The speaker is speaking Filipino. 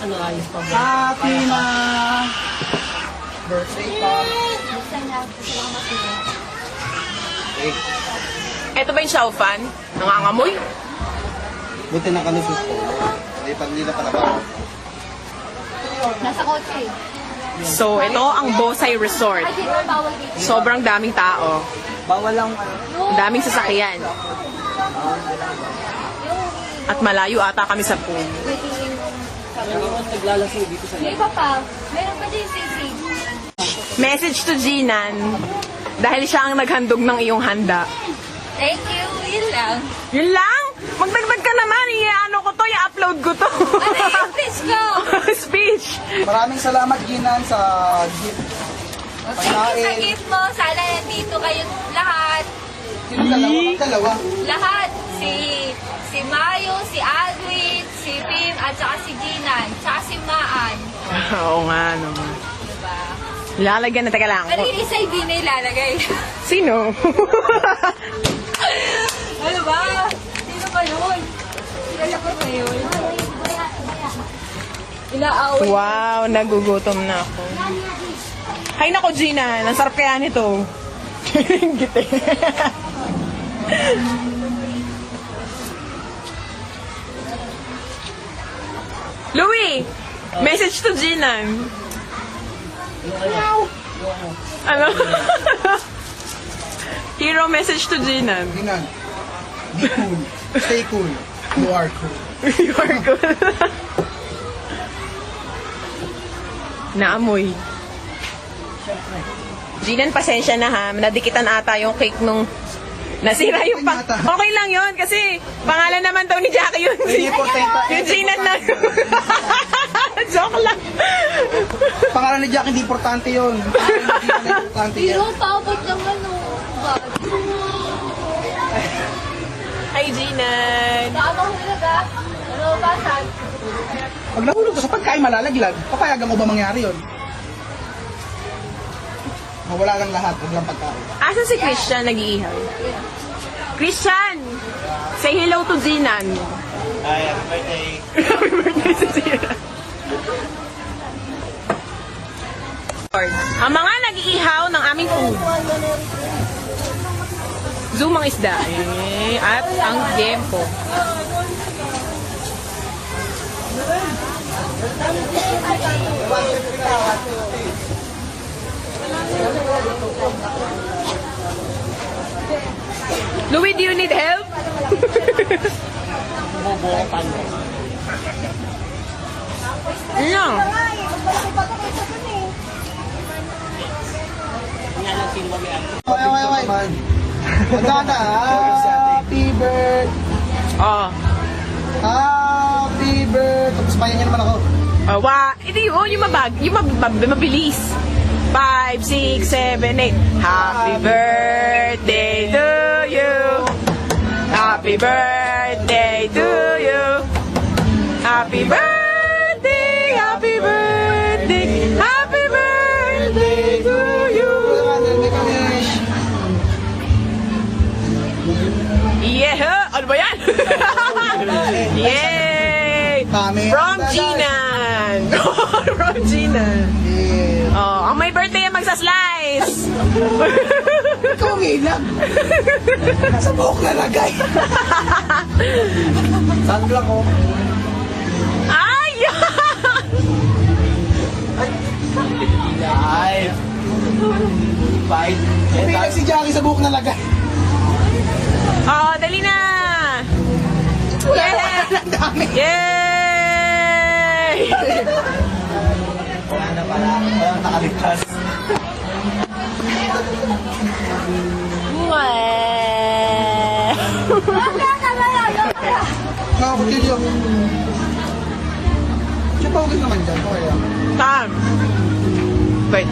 Happy na birthday pa. Ito ba yung Xiaofan? Nangangamoy? Buti na kalusot ko. Hindi pa nila pala ba? Nasa kotse. So, ito ang Bosay Resort. Ay, di ba bawal dito? Sobrang daming tao. Bawal lang Ang daming sasakyan. At malayo ata kami sa pool. May iba pa. Meron pa din sisig. Message to Jinan. Dahil siya ang naghandog ng iyong handa. Thank you. Yun lang. Yun lang? Magdagdag ka naman. I-ano ko to, i-upload ko to. Ano yung fish ko? Speech. Maraming salamat, Ginan, sa gift. Thank you sa gift mo. Sana nandito kayong lahat. Sino dalawa? Dalawa. Lahat. Si Mayo, si Alwin, si Pim, at saka si Ginan, tsaka si Maan. Oo nga naman. Diba? Lalagyan na, teka lang. Pero yung isa hindi na ilalagay. Sino? Ano ba? Sino ba yun? Kilala ko na yun. Inaaway. Wow, nagugutom na ako. Hay nako, Gina. Ang sarap kaya nito. Gite. Louie! Message to Jinan. Ano? Hero message to Jinan. Ginan, be cool. Stay cool. You are cool. You are good. Naamoy. Jinan, pasensya na ha. Nadikitan ata yung cake nung nasira yung Okay lang yun kasi pangalan naman daw ni Jackie yun. Yung Jinan na. Joke lang. Pangalan ni Jack, hindi importante yun. Pangalan ni Jack, hindi importante yan. Pero paabot naman o. Hi, Jinan. Paano hulog ah? Ano ba? Saan? Pag nahulog ko sa pagkain malalaglag, papayagan mo ba mangyari yun? Mawala lang lahat, huwag lang pagkain. Asan si Christian nag-iihaw? Christian! Say hello to Jinan. Hi, happy birthday. Happy birthday to Jinan. Ang mga nag-iihaw ng aming food. Zoom ang isda. At ang gempo. Louie, do you need help? Ano? Okay. Maganda, happy birthday. Oh. Happy birthday. Tapos payan niya naman ako. Hindi yun, yung mabilis. 5, 6, 7, 8. Happy birthday to you. Happy birthday to you. Happy birthday, happy birthday, happy birthday to you. Yeah! Ano ba yan? Yay! From Jinan! From Jinan! Oh, ang may birthday ang magsaslice! Ikaw ang ilang. Nasa buhok nalagay. Saan lang ko? Ay! Ay. Bye. Hindi si Jackie sa buhok nalagay. Oh, dali na! Yeah! Ang dami. Yay! Wala na pala. Walang nakaligtas. Nakakakutilyo. Siya pa huwag naman dyan. Okay lang. Saan? Wait.